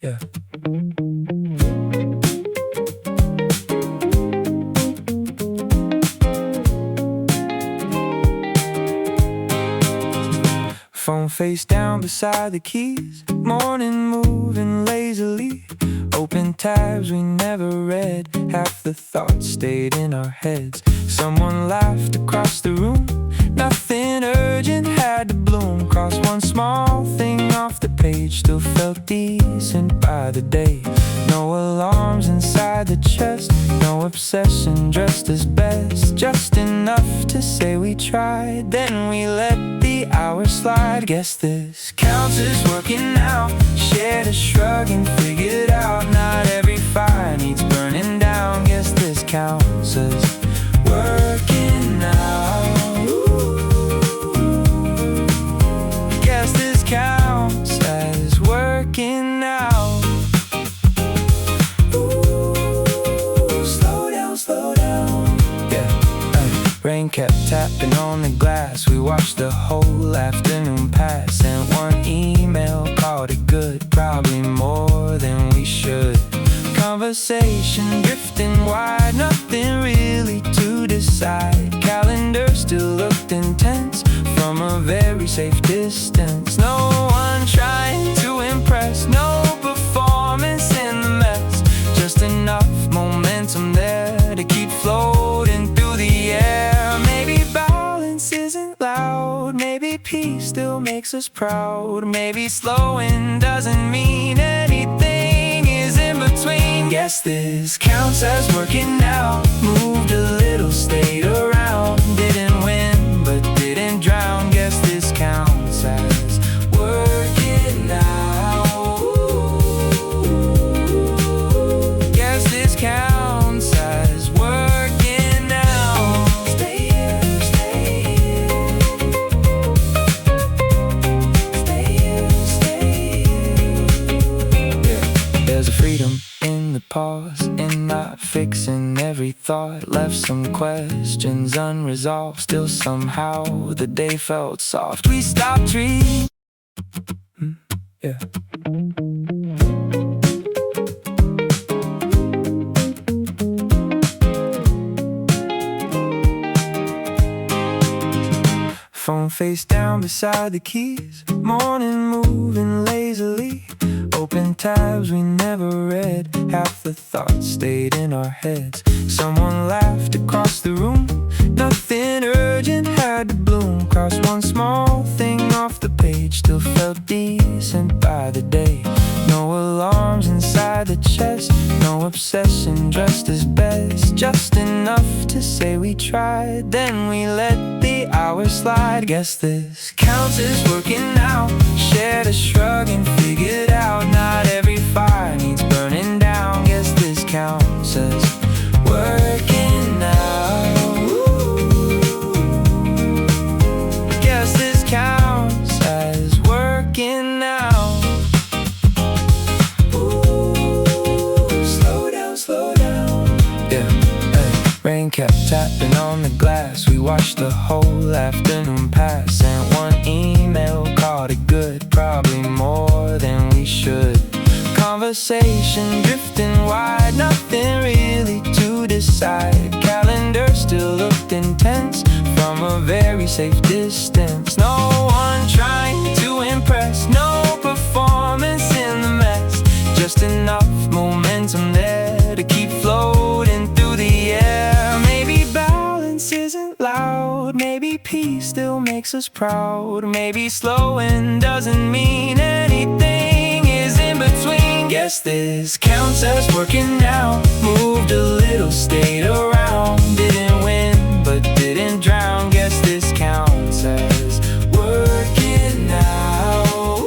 Yeah. Phone face down beside the keys, morning moving lazily. Open tabs we never read, half the thoughts stayed in our heads. Someone laughed across the room, nothing urgent had to bloom. Cross one small thing off the page, still felt decent by the day. No alarms inside the chest, no obsession, dressed as best. Just enough to say we tried, then we let the hours slide. Guess this counts as working out. Shared a shrug and figured out not every fire needs burning down. Guess this counts as working out. Guess this counts as working out. Slow down. Yeah. Rain kept tapping on the glass. We watched the whole afternoon pass. Sent one email, called it good, probably more than we should. Conversation drifting wide, nothing really to decide. Calendar still looked intense from a very safe distance. No one trying to impress, no performance in the mess. Just enough momentum there to keep floating through the air. Maybe balance isn't loud, maybe peace still makes us proud. Maybe slowing doesn't mean anything is in between. Guess this counts as working out. Moved a little, stayed around. Didn't win, but didn't drown. Guess this counts as working out. Guess this counts as working out. Stay here, stay here. Stay here, stay here. Yeah. There's a freedom in the pause, in not fixing every thought. Left some questions unresolved, still somehow the day felt soft. We stopped dreaming. Yeah. Phone face down beside the keys, morning moving lazily. Open tabs we never read, half the thoughts stayed in our heads. Someone laughed across the room, nothing urgent had to bloom. Cross one small thing off the page, still felt decent by the day. No alarms inside the chest, no obsession, dressed as best. Just enough to say we tried, then we let the hours slide. Guess this counts as working out. Shared a shrug and figured out not every fire needs burning down. Guess this counts as working out. Guess this counts as working out. Slow down. Yeah. Rain kept tapping on the glass. We watched the whole afternoon pass. Sent one email, called it good, probably more than we should. Conversation drifting wide, nothing really to decide. Calendar still looked intense from a very safe distance. No one trying to impress, no performance in the mess. Just enough momentum there to keep floating through the air. Maybe balance isn't loud, maybe peace still makes us proud. Maybe slowing doesn't mean anything is in between. Guess this counts as working out. Moved a little, stayed around. Didn't win, but didn't drown. Guess this counts as working out.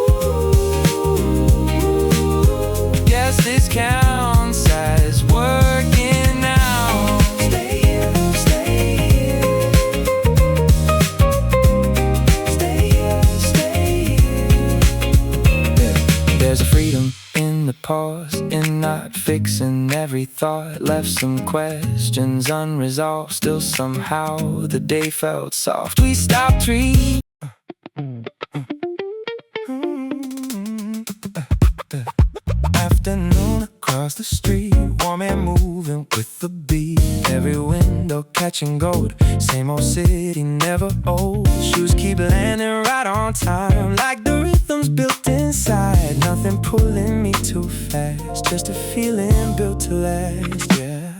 Guess this counts as working out. Stay here, stay here. Stay here, stay here. There's a freedom in the pause, in not fixing every thought. Left some questions unresolved, still somehow the day felt soft. We stopped dreaming. afternoon across the street, warm and moving with the beat. Every window catching gold, same old city, never old. Shoes keep landing right on time, like the rhythms built inside. Nothing pulling me too fast, just a feeling built to last, yeah.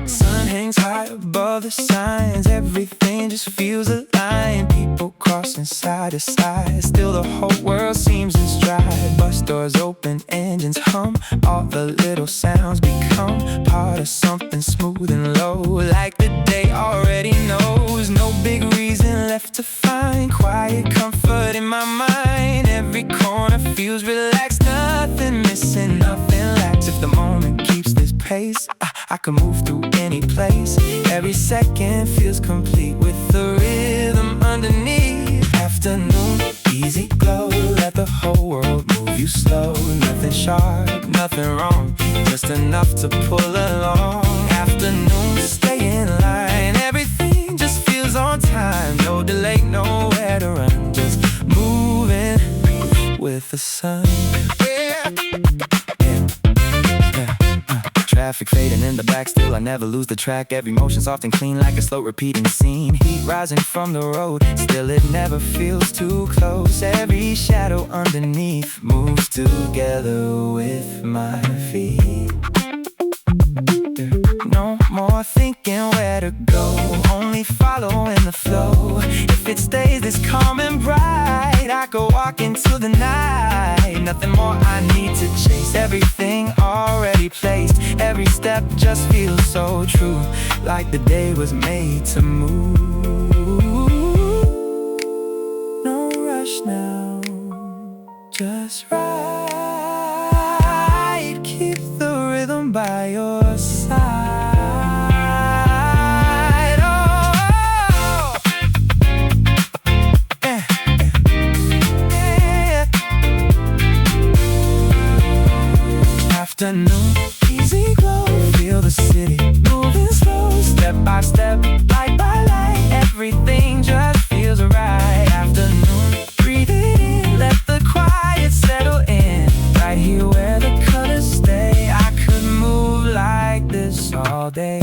Sun hangs high above the signs, everything just feels aligned. People crossing side to side, still the whole world seems in stride. Bus doors open, engines hum, all the little sounds become part of something smooth and low, like the day already knows. No big reason left to find, quiet comfort in my mind. Every corner feels relaxed, nothing missing, nothing lacks. If the moment keeps this pace, I can move through any place. Every second feels complete with the rhythm underneath. Afternoon, easy glow, let the whole world move you slow. Nothing sharp, nothing wrong, just enough to pull along. Afternoon, stay in line, everything just feels on time. No delay, nowhere to run, just moving with the sun. Yeah. Traffic fading in the back, still I never lose the track. Every motion's often clean like a slow repeating scene. Heat rising from the road, still it never feels too close. Every shadow underneath moves together with my feet. No more thinking where to go, only following the flow. If it stays this calm and bright, I go walk into the night. Nothing more I need to chase, everything already placed. Every step just feels so true, like the day was made to move. No rush now, just right. Keep the rhythm by your side. Afternoon, easy glow, feel the city moving slow. Step by step, light by light, everything just feels right. Afternoon, breathe it in, let the quiet settle in. Right here where the colors stay, I could move like this all day.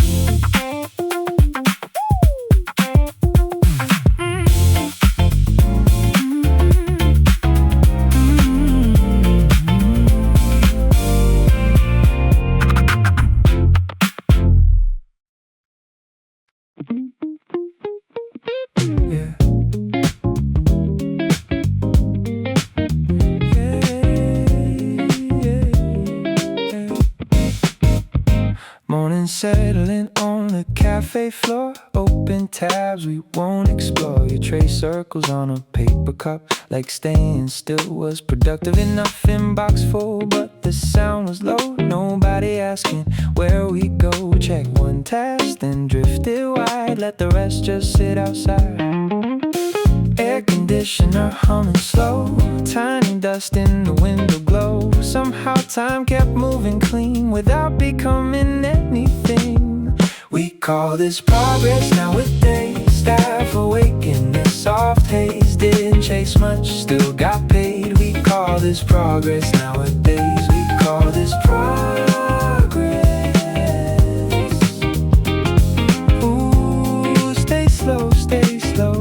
Morning settling on the cafe floor, open tabs we won't explore. You trace circles on a paper cup, like staying still was productive enough. Inbox full, but the sound was low. Nobody asking where we go. Check one task, then drifted wide. Let the rest just sit outside. Air conditioner humming slow, tiny dust in the window glow. Somehow time kept moving clean without becoming anything. We call this progress nowadays. Staff awake in this soft haze. Didn't chase much, still got paid. We call this progress nowadays. We call this progress. Ooh, stay slow, stay slow.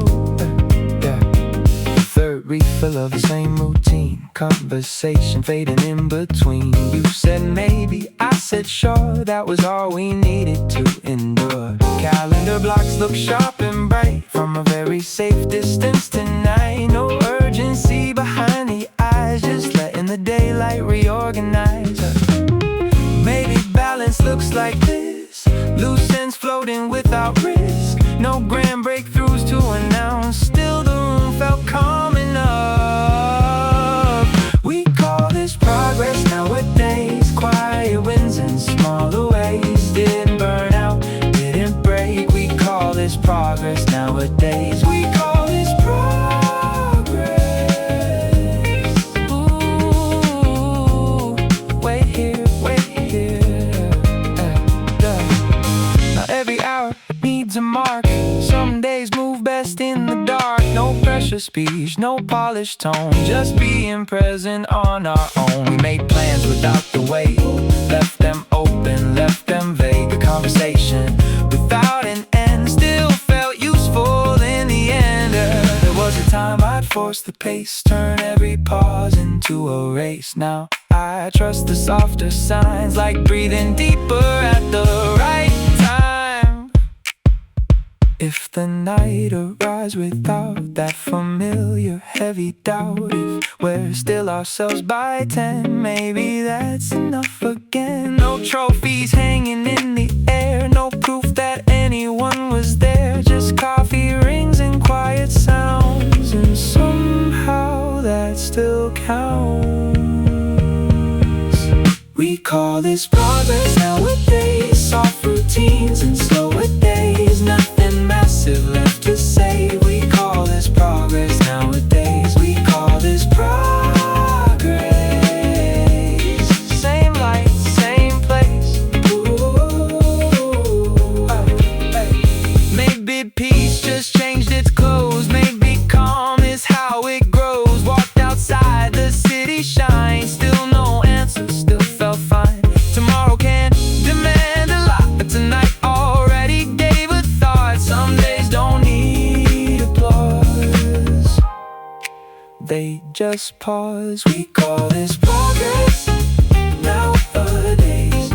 Refill of the same routine, conversation fading in between. You said maybe, I said sure, that was all we needed to endure. Calendar blocks look sharp and bright from a very safe distance tonight. No urgency behind the eyes, just letting the daylight reorganize. Maybe balance looks like this, loose ends floating without risk. No grand breakthroughs to announce, still the room felt calm enough. We call this progress nowadays. Quiet wins in smaller ways. Didn't burn out, didn't break. We call this progress nowadays. We call this progress. speech, no polished tone, just being present on our own. We made plans without the weight, left them open, left them vague. The conversation without an end still felt useful in the end. There was a time I'd force the pace, turn every pause into a race. Now I trust the softer signs, like breathing deeper at the right time. If the night arrives without that familiar heavy doubt, if we're still ourselves by 10, maybe that's enough again. No trophies hanging in the air, no proof that anyone was there, just coffee rings and quiet sounds, and somehow that still counts. We call this progress nowadays, soft routines and slower days, nothing massive left to say. We call this progress nowadays, we call this progress. Same light, same place. Ooh, hey. Maybe peace just changed its clothes, maybe calm is how it grows. Walked outside, the city shines, still no answers, still felt fine. Tomorrow can't demand a lot, but tonight already gave a thought. Some days don't need applause, they just pause. We call this progress nowadays.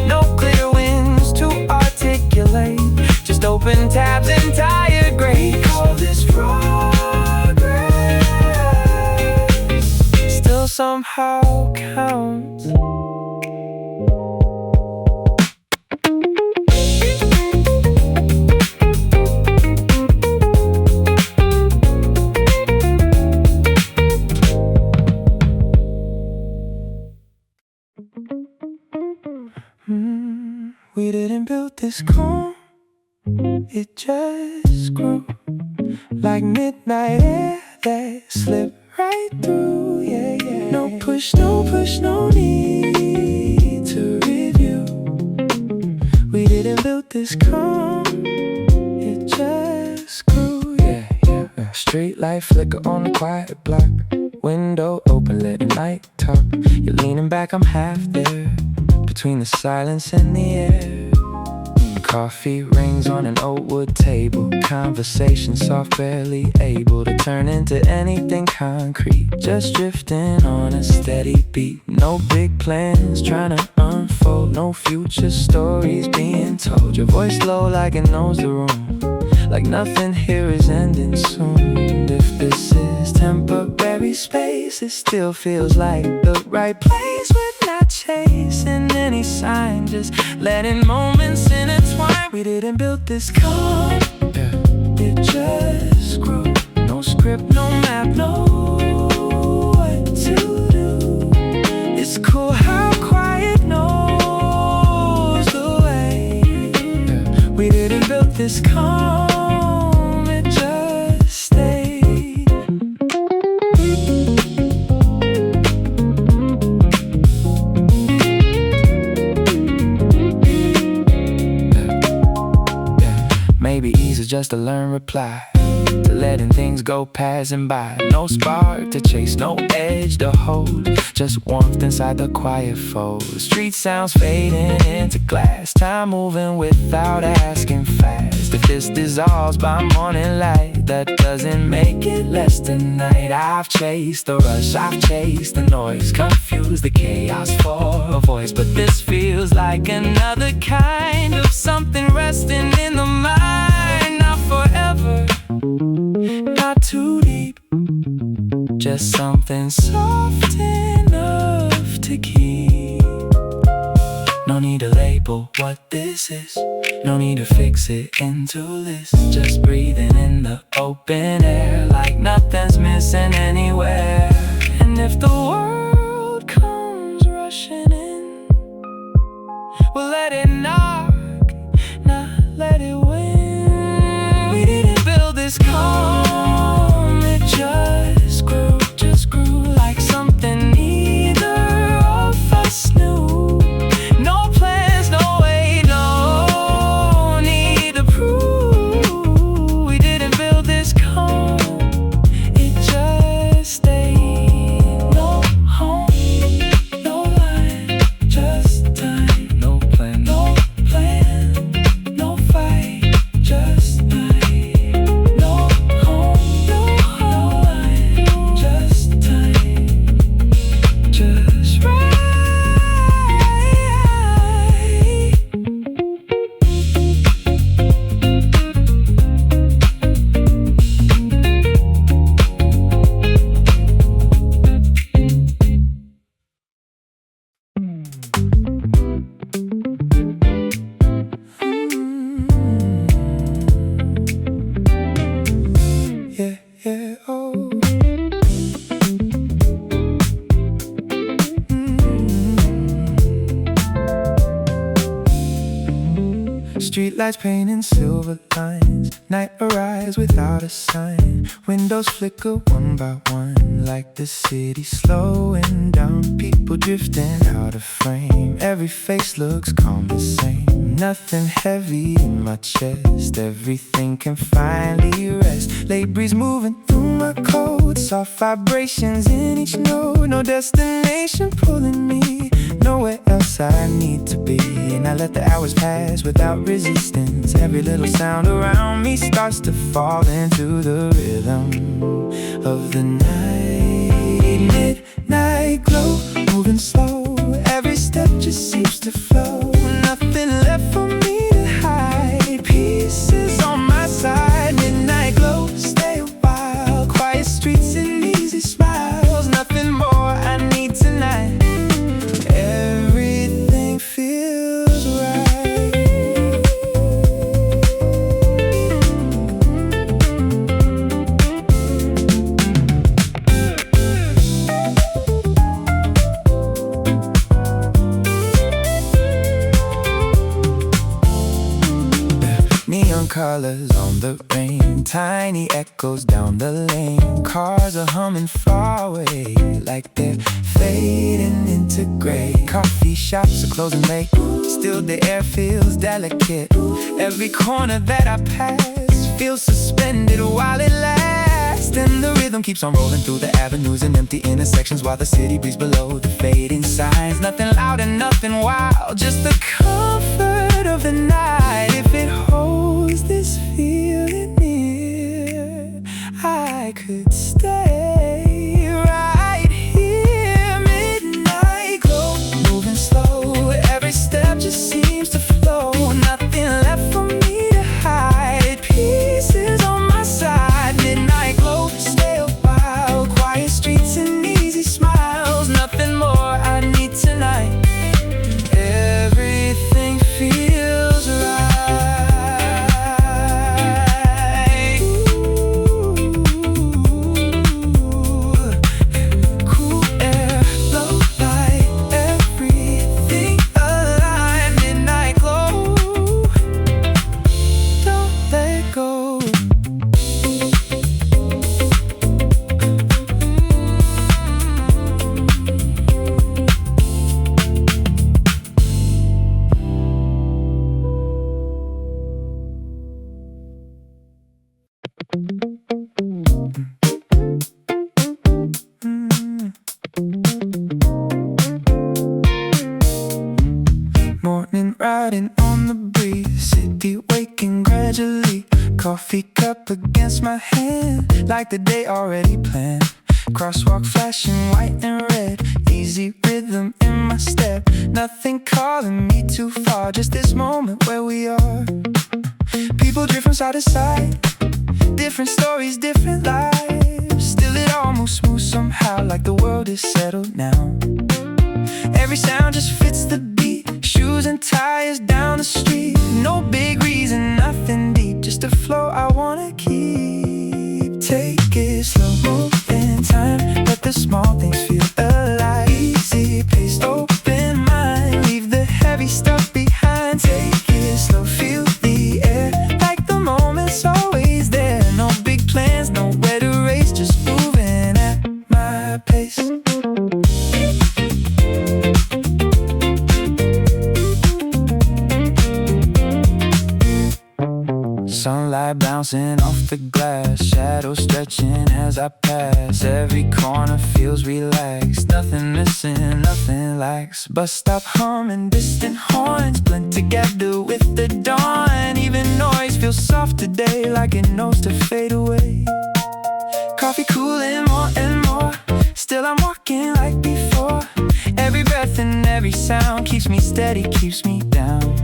No clear wins to articulate, just open tabs and tired grades. We call this progress, still somehow counts. We didn't build this calm, it just grew like midnight air that slipped right through, yeah, yeah. No push, no push, no need to review. We didn't build this calm, it just grew, yeah, yeah. Street light flicker on the quiet block, window open, let the night talk. You're leaning back, I'm half there, between the silence and the air. Coffee rings on an old wood table, conversation soft, barely able to turn into anything concrete, just drifting on a steady beat. No big plans trying to unfold, no future stories being told. Your voice low like it knows the room, like nothing here is ending soon. If this is temporary space, it still feels like the right place. We're not chasing any sign, just letting moments intertwine. We didn't build this calm, it just grew. No script, no map, no what to do. It's cool how quiet knows the way. We didn't build this calm, it just stayed. Maybe easy just to learn reply, to letting things go passing by. No spark to chase, no edge to hold, just warmth inside the quiet fold. Street sounds fading into glass, time moving without asking fast. If this dissolves by morning light, that doesn't make it less than night. I've chased the rush, I've chased the noise, confused the chaos for a voice. But this feels like another kind of something resting in the mind. Not forever, not too deep, just something soft enough to keep. No need to label what this is, no need to fix it into lists. Just breathing in the open air, like nothing's missing anywhere. And if the world comes rushing in, we'll let it knock, not let it win. We didn't build this calm, it just grew like something neither of us knew. No plans, no way, no need to prove. We didn't build this calm, slow. Streetlights painting silver lines. Night arrives without a sign. Windows flicker one by one, like the city slowing down. People drifting out of frame. Every face looks calm the same. Nothing heavy in my chest. Everything can finally rest. Late breeze moving through my coat. Soft vibrations in each note. No destination pulling me nowhere else I need to be. And I let the hours pass without resistance. Every little sound around me starts to fall into the rhythm of the night. Midnight glow, moving slow. Every step just seems to flow. Nothing left for me to hide. Pieces on my side. Midnight glow, stay a while. Quiet streets and easy smiles. Nothing more I need tonight. Everything feels right. Neon colors on the rain, tiny echoes down the lane. Cars are humming far away, like they're fading into gray. Coffee shops are closing late, still the air feels delicate. Every corner that I pass feels suspended while it lasts. And the rhythm keeps on rolling through the avenues and empty intersections, while the city breathes below the fading signs. Nothing loud and nothing wild, just the comfort of the night. If it holds this feeling near, I could stay right here. Midnight glow, moving slow. Every step just seems to flow. Nothing left for me to hide. Pieces on my side. Midnight glow, stay a while. Quiet streets and easy smiles. Nothing more I need tonight. Everything feels right. Cool air, low light, everything alive. Midnight glow, don't let go. Morning riding on the breeze, city waking gradually. Coffee cup against my hand, like the day already planned. Crosswalk flashing white and red, easy rhythm in my step. Nothing calling me too far, just this moment where we are. People drift from side to side, different stories, different lives. Still it all moves smooth somehow, like the world is settled now. Every sound just fits the beat, shoes and tires down the street. No big reason, nothing deep, just a flow I wanna keep. Take it slow, move in time, let the small things feel alive. Easy pace, open mind, leave the heavy stuff behind. Take it slow, feel the air, like the moment's always there. No big plans, nowhere to race, just moving at my pace. Sunlight bouncing off the glass, shadows stretching as I pass. Every corner feels relaxed, nothing missing, nothing lacks. Bus stop humming, distant horns blend together with the dawn. Even noise feels soft today, like it knows to fade away. Coffee cooling more and more, still I'm walking like before. Every breath and every sound keeps me steady, keeps me down.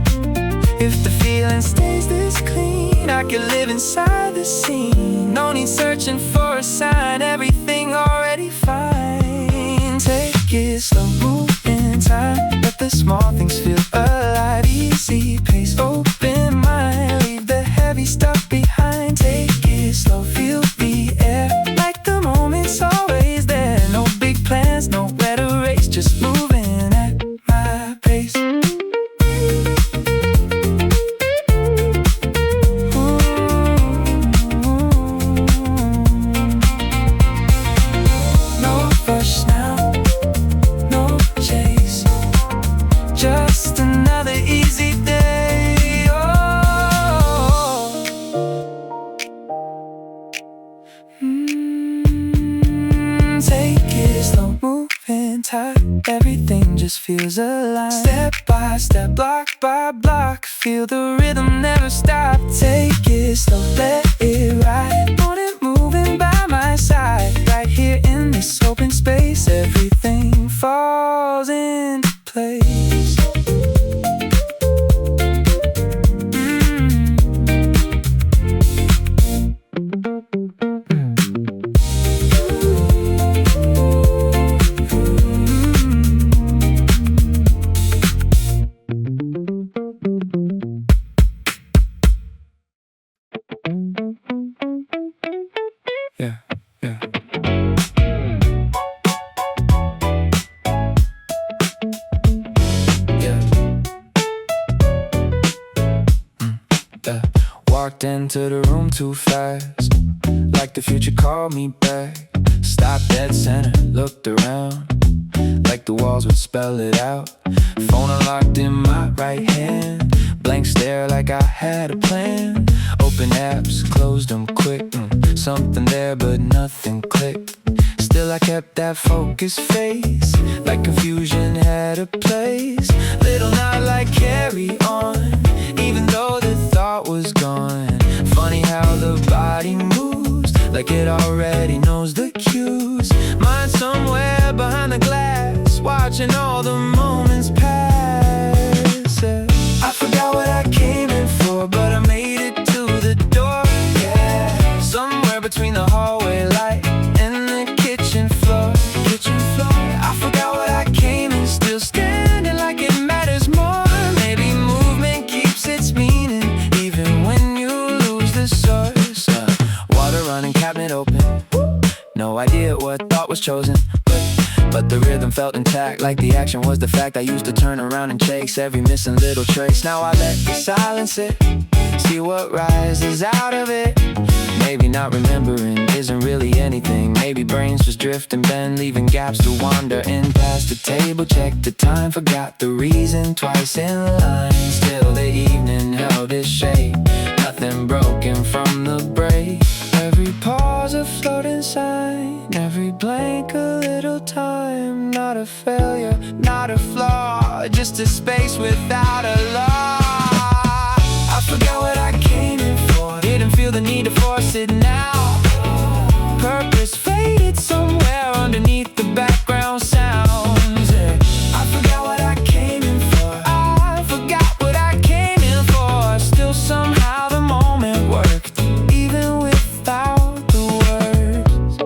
If the feeling stays this clean, I can live inside the scene. No need searching for a sign, everything already fine. Take it slow, move in time, let the small things feel alive. Easy pace, open mind, leave the heavy stuff behind. Take it slow, feel the air, like the Take it slow, moving tight, everything just feels alive. Step by step, block by block, feel the rhythm never stop. Take it slow, let it ride, want it moving by my side. Right here in this open space, everything falls into place. Yeah, yeah. Yeah. Walked into the room too fast, like the future called me back. Stopped dead center, looked around, like the walls would spell it out. Phone unlocked in my right hand, blank stare like I had a plan. Open apps, closed them quick, something there but nothing clicked. Still I kept that focused face, like confusion had a place. Little nod like carry on, even though the thought was gone. Funny how the body moves, like it already knows the cues. Mind somewhere behind the glass, watching all the moments pass. I forgot what I came in for, but I made it to the door, yeah. Somewhere between the hallway light and the kitchen floor. I forgot what I came in, still standing like it matters more. Maybe movement keeps its meaning, even when you lose the source. Water running, cabinet open, no idea what thought was chosen, but the rhythm felt intact, like the action was the fact. I used to turn around and chase every missing little trace. Now I let the silence sit, see what rises out of it. Maybe not remembering isn't really anything. Maybe brains just drift and bend, leaving gaps to wander in. Past the table, checked the time, forgot the reason twice in line. Still the evening held its shape, nothing broken from the break. Every pause a floating sign, every blank a little time. Not a failure, not a flaw, just a space without a law. I forgot what I came in for, didn't feel the need to force it now. Purpose faded somewhere underneath the background sounds. I forgot what I came in for, I forgot what I came in for. Still somehow the moment worked, even without the words.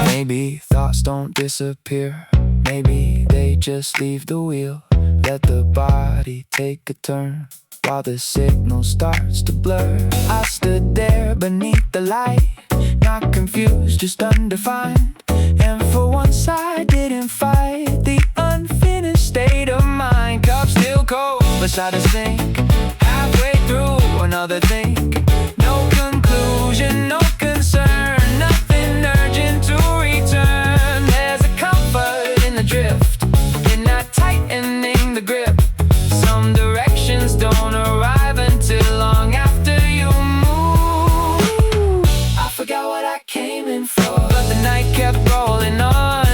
Maybe thoughts don't disappear, maybe they just leave the wheel. Let the body take a turn while the signal starts to blur. I stood there beneath the light, not confused, just undefined. And for once I didn't fight the unfinished state of mind. Cup still cold beside the sink, halfway through another thing. No conclusion, no concern, nothing urgent to return. There's a comfort in the drift, in not tightening the grip. Some directions don't arrive until long after you move. I forgot what I came in for, but the night kept rolling on.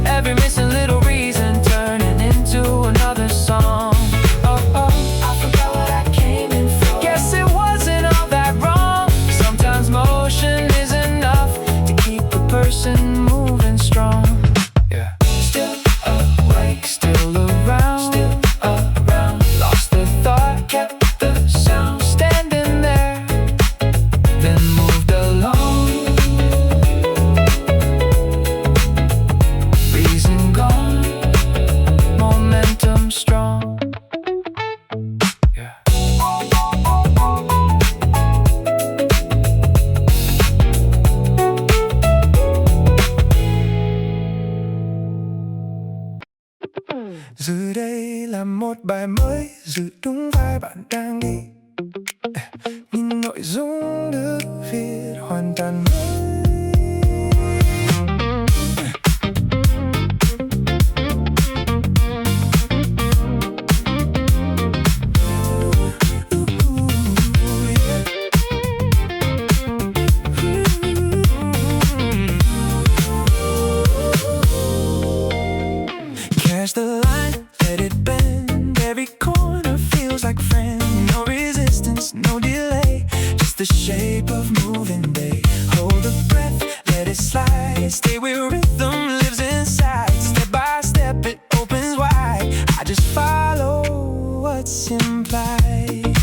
Every missing little reason turning into another song. I forgot what I came in for. Guess it wasn't all that wrong. Sometimes motion is enough to keep a person moving strong. Yeah. Still awake, still around, lost the thought, kept the sound. Standing there, then moved along. Reason gone, momentum strong. Yeah. Giờ đây là một bài mới, dự đúng vai bạn đang đi. Nhưng nội dung được viết hoàn toàn mới. shape of moving day. Hold a breath, let it slide. Stay where rhythm lives inside. Step by step it opens wide. I just follow what's implied.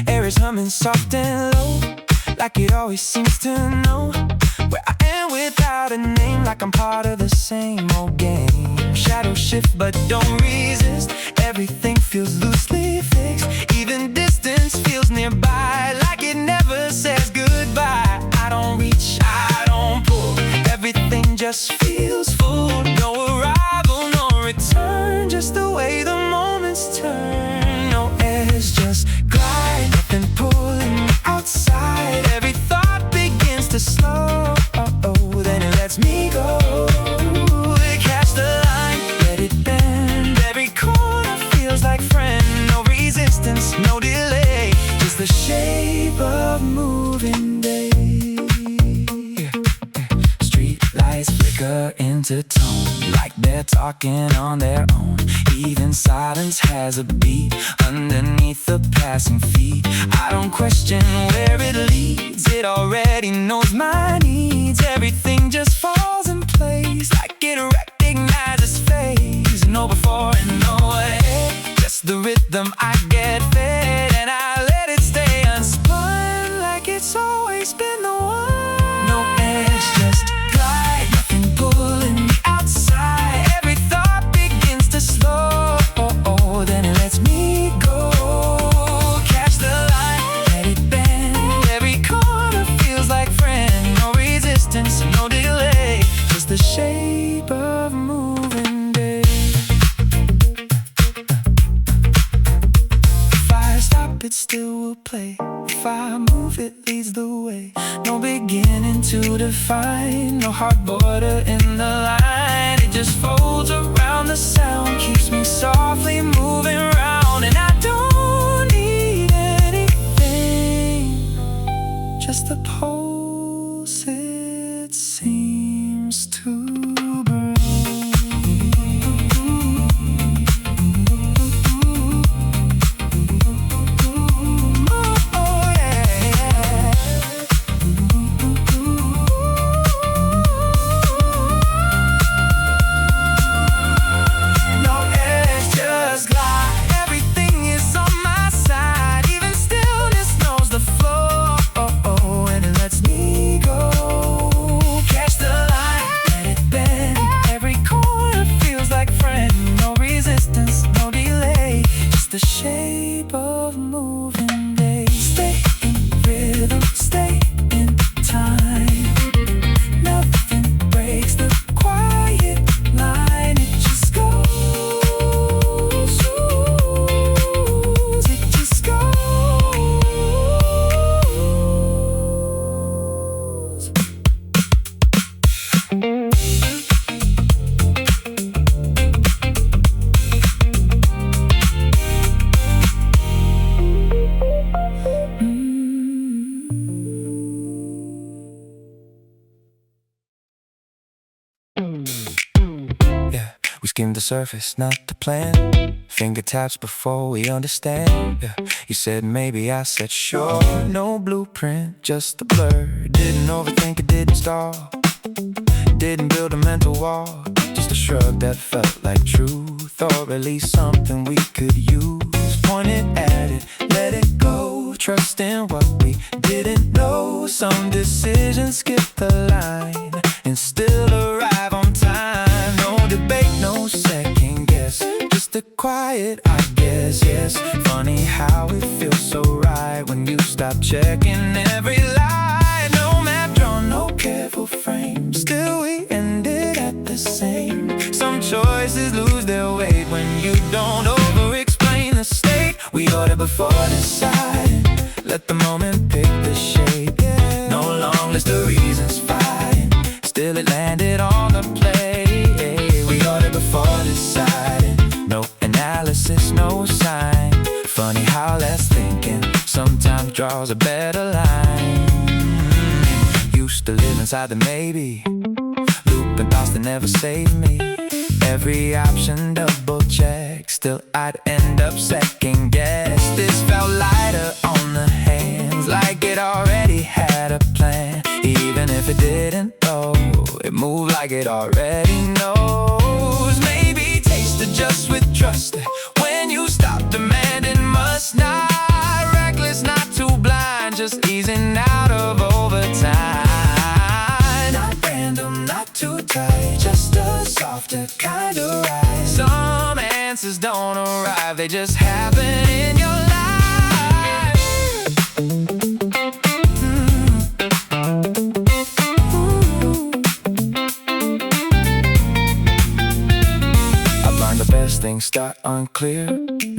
Air is humming soft and low, like it always seems to know where I am without a name, like I'm part of the same old game. Shadow shift but don't resist. Everything feels loosely fixed. Even distance feels nearby, like it never says goodbye. I don't reach, I don't pull. Everything just feels full. No arrival, no return. Just the way the moments turn. No edge, just glide. Nothing pulling me outside. Every thought begins to slow. Then it lets me go. Catch the line, let it bend. Every corner feels like friend. No resistance, no delay. Just the shape of moving day. Street lights flicker into tone, like they're talking on their own. Even silence has a beat underneath the passing feet. I don't question where it leads. It already knows my needs. Everything just falls in place, like it recognizes phase. No before and no ahead. Just the rhythm I get fed, and I let it stay unspun, like it's always been the one. No edge, just glide. Nothing pulling me outside. Every thought begins to slow. Then it lets me go. Catch the line, let it bend. Every corner feels like friend. No resistance, no delay. Just the shape of moving day. If I stop, it still will play. If I move, it leads the way. No beginning to define. No hard border in the line. It just folds around the sound. Keeps me softly moving around. And I don't need anything, just the pulse it seems to bring. Oh, yeah. No edge, just glide. Everything is on my side. Even stillness knows the flow. And it lets me go. Catch the line, let it bend. Every corner feels like friend. No resistance, no delay. Just the shape of moving day. Stay in rhythm, stay in time. Nothing breaks the quiet line. It just goes. It just goes. Yeah, we skimmed the surface, not the plan. Finger taps before we understand. Yeah, you said maybe, I said sure. No blueprint, just a blur. Didn't overthink it, didn't stall. Didn't build a mental wall. Just a shrug that felt like truth, or at least something we could use. Pointed at it, let it go. Trust in what we didn't know. Some decisions skip the line and still arrive on time. No debate, no second guess. Just a quiet, I guess, yes. Funny how it feels so right when you stop checking every lie. No map drawn, no careful frame. Still we ended at the same. Some choices lose their weight when you don't over-explain the state. We order before deciding. Let the moment pick the shape. No long list of reasons fine. Still it landed on the plate. We ordered before deciding. No analysis, no sign. Funny how less thinking sometimes draws a better line. Used to live inside the maybe, looping thoughts that never saved me. Every option double check, still I'd end up second guess. This felt lighter on the target already knows. Maybe taste adjust with trust. When you stop demanding must not. Reckless, not too blind, just easing out of overtime. Not random, not too tight, just a softer kind of ride. Some answers don't arrive, they just happen in your life. Things start unclear,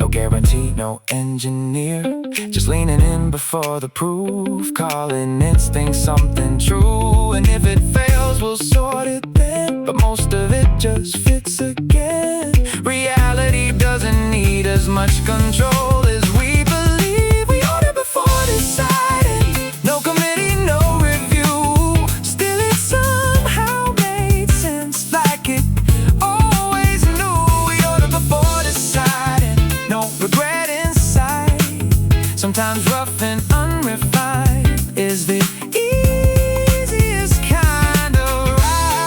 no guarantee, no engineer. Just leaning in before the proof, calling instinct something true. And if it fails, we'll sort it then, but most of it just fits again. Reality doesn't need as much control as we believe. We order before deciding, no committee, no review. Still it somehow made sense, like it before deciding, no regret inside. Sometimes rough and unrefined is the easiest kind of ride.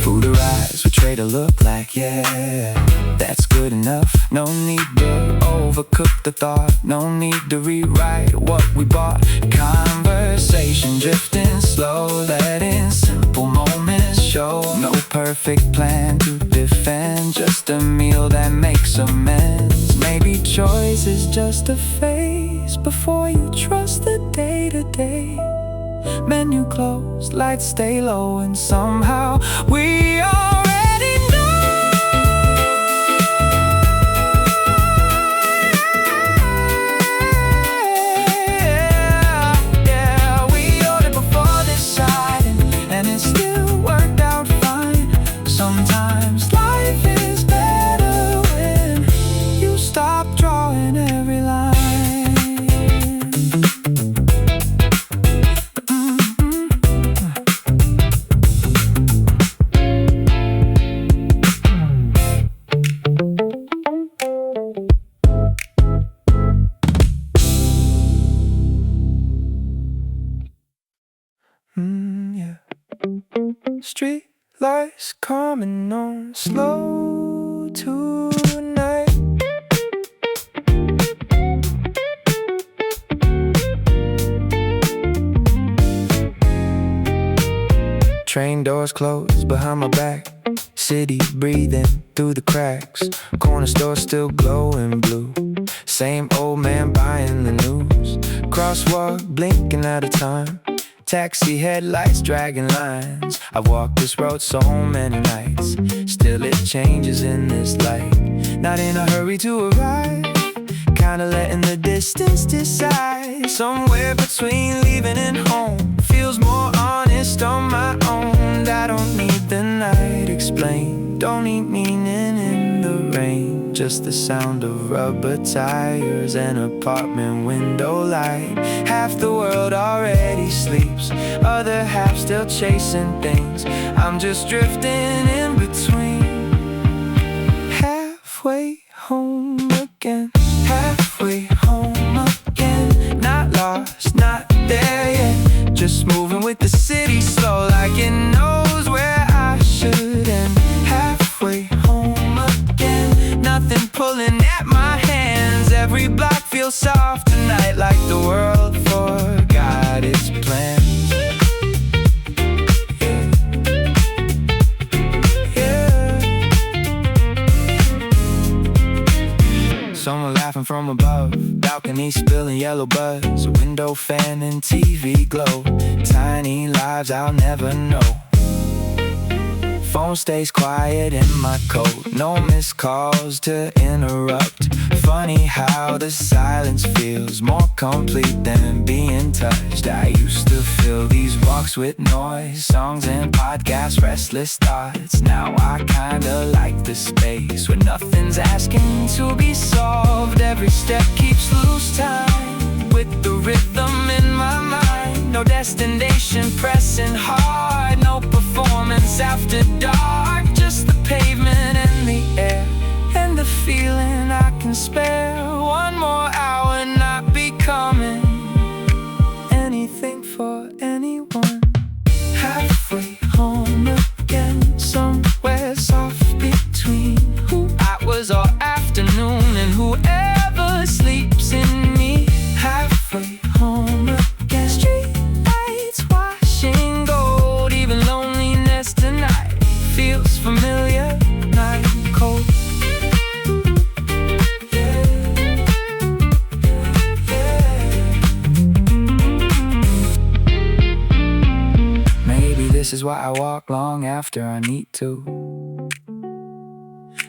Food arrives, we trade a look like, yeah, that's good enough. No need to overcook the thought, no need to rewrite what we bought. Conversation drifting slow, letting simple moments show. No perfect plan to defend, just a meal that makes amends. Maybe choice is just a phase before you trust the day-to-day. Menu closed, lights stay low, and somehow we already know. Sometimes life is better when you stop drawing every line. Yeah. Street lights coming on slow tonight. Train doors closed behind my back. City breathing through the cracks. Corner store still glowing blue. Same old man buying the news. Crosswalk blinking at a time. Taxi headlights dragging lines. I've walked this road so many nights. Still it changes in this light. Not in a hurry to arrive, kinda letting the distance decide. Somewhere between leaving and home, feels more honest on my own. I don't need the night explained, don't need meaning in the rain. Just the sound of rubber tires and apartment window light. Half the world already sleeps, other half still chasing things. I'm just drifting in between. Halfway home again, halfway home again. Not lost, not there yet, just moving with the city slow, like it knows where I should end. Halfway home again, nothing pulling at my hands. Every block feels soft tonight, like the world forgot its plans. Someone laughing from above, balcony spilling yellow buzz, window fan and TV glow. Tiny lives I'll never know. Phone stays quiet in my coat, no missed calls to interrupt. Funny how the silence feels more complete than being touched. I used to fill these walks with noise, songs and podcasts, restless thoughts. Now I kinda like the space where nothing's asking to be solved. Every step keeps loose time with the rhythm in my mind. No destination pressing hard, no performance after dark. Just the pavement and the air and the feeling I can spare. One more anything for anyone. Halfway home again, somewhere soft between who I was all afternoon and whoever sleeps in me. Halfway home again, street lights washing gold, even loneliness tonight feels familiar, not cold. This is why I walk long after I need to.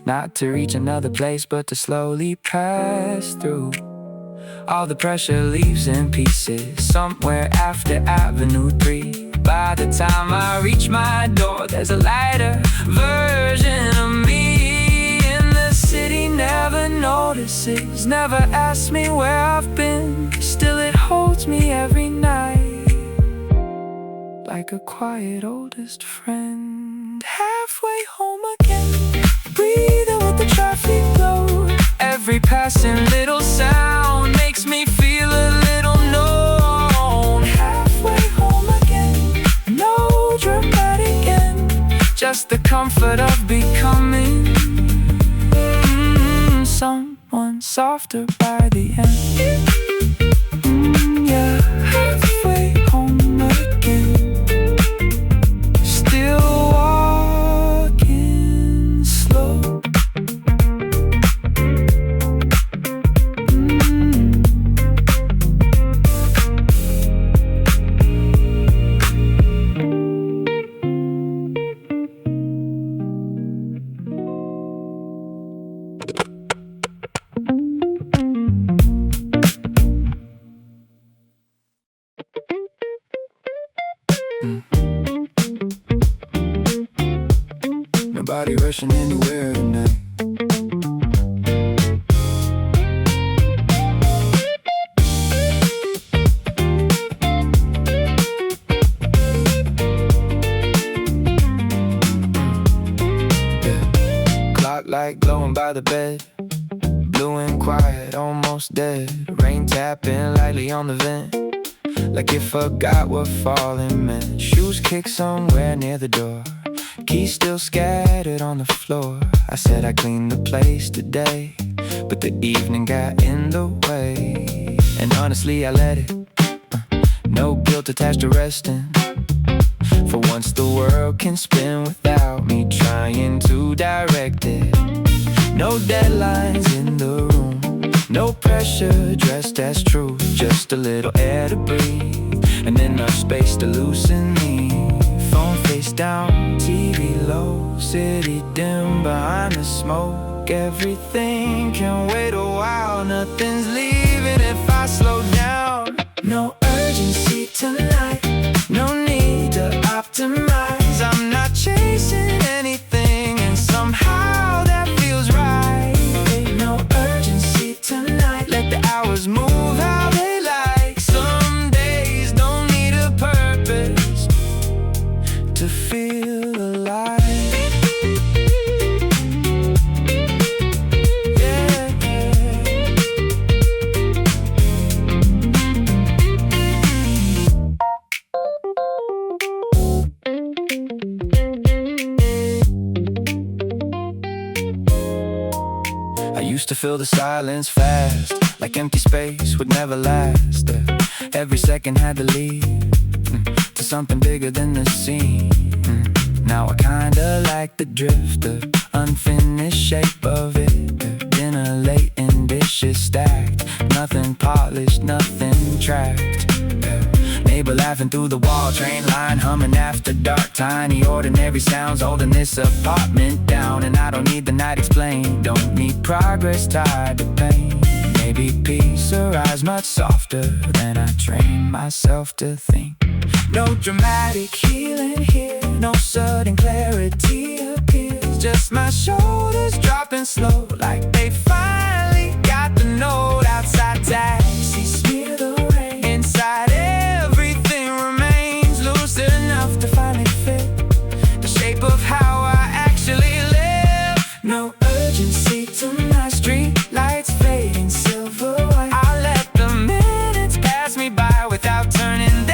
Not to reach another place, but to slowly pass through. All the pressure leaves in pieces somewhere after Avenue 3. By the time I reach my door, there's a lighter version of me. And the city never notices, never asks me where I've been. Still it holds me every night, like a quiet oldest friend. Halfway home again, breathing with the traffic load. Every passing little sound makes me feel a little known. Halfway home again, no dramatic end, just the comfort of becoming someone softer by the end. Yeah, halfway home again, walking slow. Nobody rushing anywhere tonight. Yeah. Clock light glowing by the bed, blue and quiet, almost dead. Rain tapping lightly on the vent, like it forgot what falling meant. Shoes kicked somewhere near the door, keys still scattered on the floor. I said I cleaned the place today, but the evening got in the way. And honestly I let it, no guilt attached to resting. For once the world can spin without me trying to direct it. No deadlines in the room, no pressure dressed as truth. Just a little air to breathe, and enough space to loosen me. Phone face down, TV low, city dim behind the smoke. Everything can wait a while, nothing's leaving if I slow down. No urgency tonight, no need to optimize. I'm not chasing anything, and somehow that feels right. Ain't no urgency tonight, let the hours move how they like. Some days don't need a purpose to feel alive. Yeah, I used to fill the silence fast, like empty space would never last. Every second had to lead to something bigger than the scene. Now I kinda like the drift, the unfinished shape of it. Dinner late and dishes stacked, nothing polished, nothing tracked. Neighbor laughing through the wall, train line humming after dark. Tiny ordinary sounds holding this apartment down. And I don't need the night explained, don't need progress tied to pain. Maybe peace arrives much softer than I train myself to think. No dramatic healing here, no sudden clarity appears. Just my shoulders dropping slow, like they finally got the note. Outside taxi smear the rain, inside everything remains loose enough to finally fit the shape of how I actually live. No urgency tonight, street lights fading silver white. I let the minutes pass me by without turning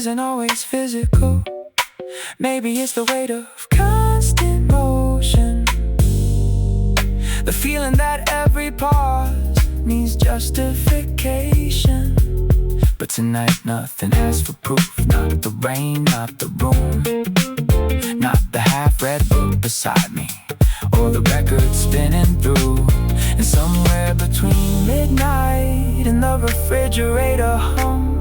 isn't always physical. Maybe it's the weight of constant motion, the feeling that every pause needs justification. But tonight nothing asks for proof. Not the rain, not the room, not the half-read book beside me, or the record spinning through. And somewhere between midnight and the refrigerator hum,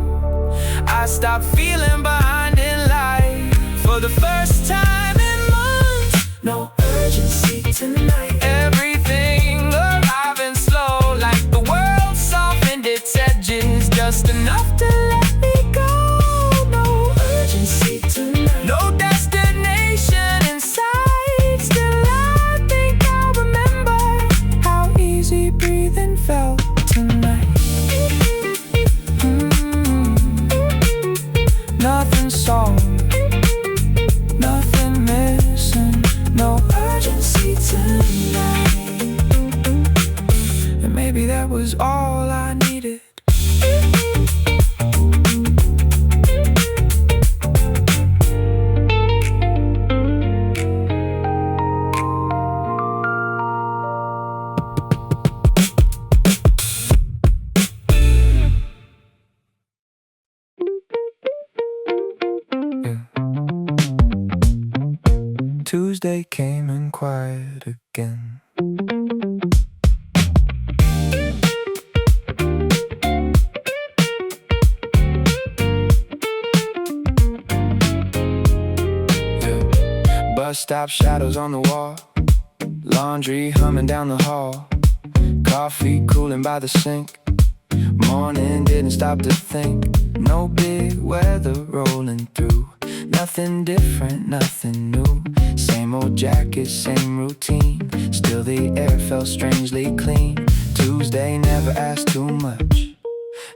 I stopped feeling behind in life for the first time in months. No urgency tonight. Everything arriving slow, like the world softened its edges just enough to let me go. No urgency tonight. No destination in sight. Still I think I'll remember how easy breathing felt tonight. Nothing solved, nothing missing, no urgency tonight. And maybe that was all I needed. Tuesday came in quiet again. Bus stop shadows on the wall, laundry humming down the hall, coffee cooling by the sink. Morning didn't stop to think. No big weather rolling through. Nothing different, nothing new. Same old jacket, same routine. Still the air felt strangely clean. Tuesday never asked too much,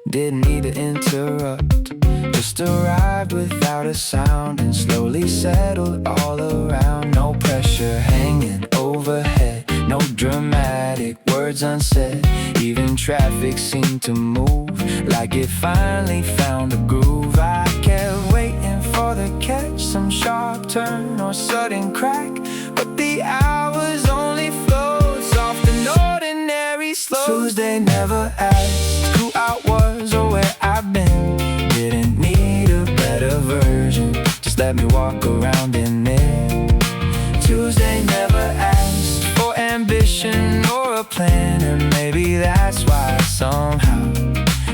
didn't need to interrupt. Just arrived without a sound and slowly settled all around. No pressure hanging overhead, no dramatic words unsaid. Even traffic seemed to move like it finally found a groove. I kept waiting for the catch, some sharp turn or sudden crack, but the hours only flowed soft and ordinary slow. Tuesday never asked who I was or where I've been. Didn't need a better version, just let me walk around in it. Tuesday never asked for ambition or a plan, and maybe that's why somehow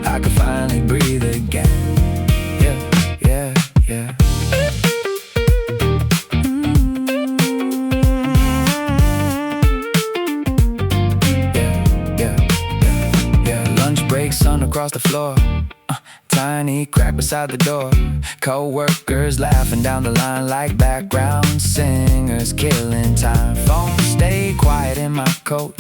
I could finally breathe again. Yeah, yeah, yeah. Lunch break, sun across the floor, tiny crack beside the door. Co-workers laughing down the line like background singers, killing time. Phone stay quiet in my coat,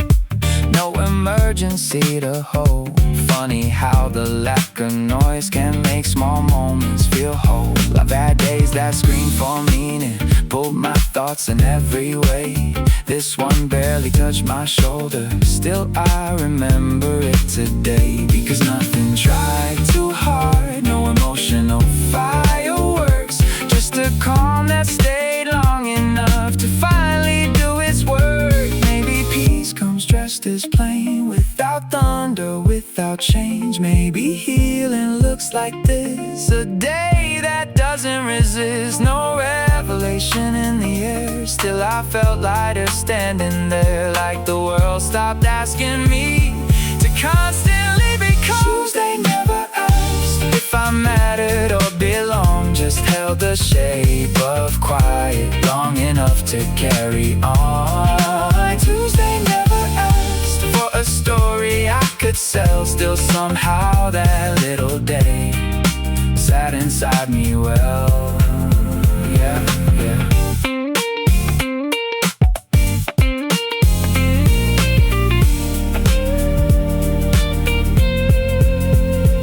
no emergency to hold. Funny how the lack of noise can make small moments feel whole. I've had days that scream for meaning, pulled my thoughts in every way. This one barely touched my shoulder, still I remember it today. Because nothing tried too hard, no emotional fireworks, just a calm that stayed long enough to finally do its work. Maybe peace comes dressed as plain, without thunder, without change. Maybe healing looks like this, a day that doesn't resist. No revelation in the air, still I felt lighter standing there, like the world stopped asking me to constantly become. Tuesday never asked if I mattered or belonged, just held the shape of quiet long enough to carry on. Tuesday never asked for a story I could sell, still somehow that little day sat inside me well. Yeah, yeah.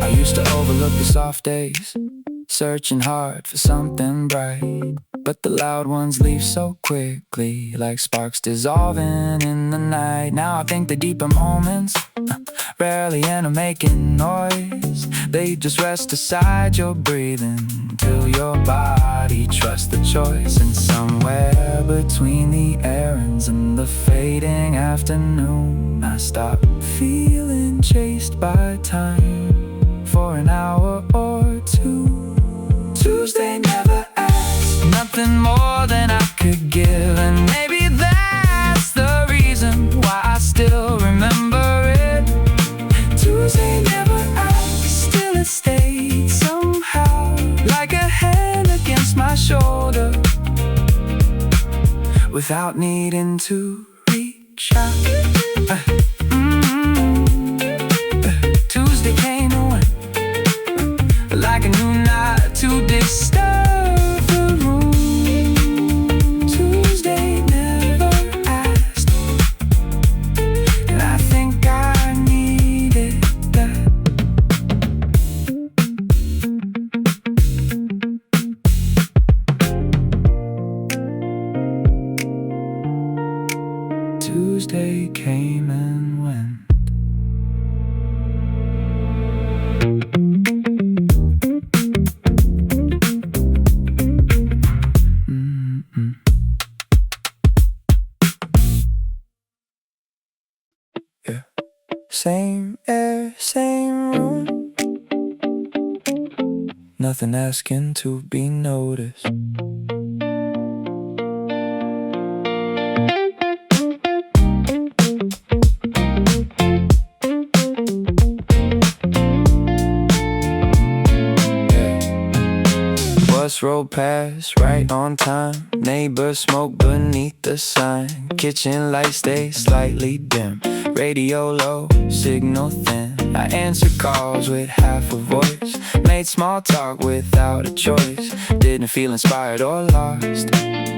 I used to overlook the soft days, searching hard for something bright. but the loud ones leave so quickly, like sparks dissolving in the night. Now I think the deeper moments rarely end up making noise. They just rest aside your breathing till your body trusts the choice. And somewhere between the errands and the fading afternoon, I stop feeling chased by time for an hour or two. Tuesday never asked nothing more than I could give, and maybe that's the reason why I still remember it. Tuesday never asked, still it stayed somehow, like a hand against my shoulder, without needing to reach out. Tuesday came and went, like a new night to disturb the room. Tuesday never asked, and I think I needed that. Tuesday came and went. Same air, same room. Nothing asking to be noticed. Bus rolled past right on time. Neighbors smoke beneath the sign. Kitchen lights stay slightly dim. Radio low, signal thin. I answered calls with half a voice. Made small talk without a choice. Didn't feel inspired or lost.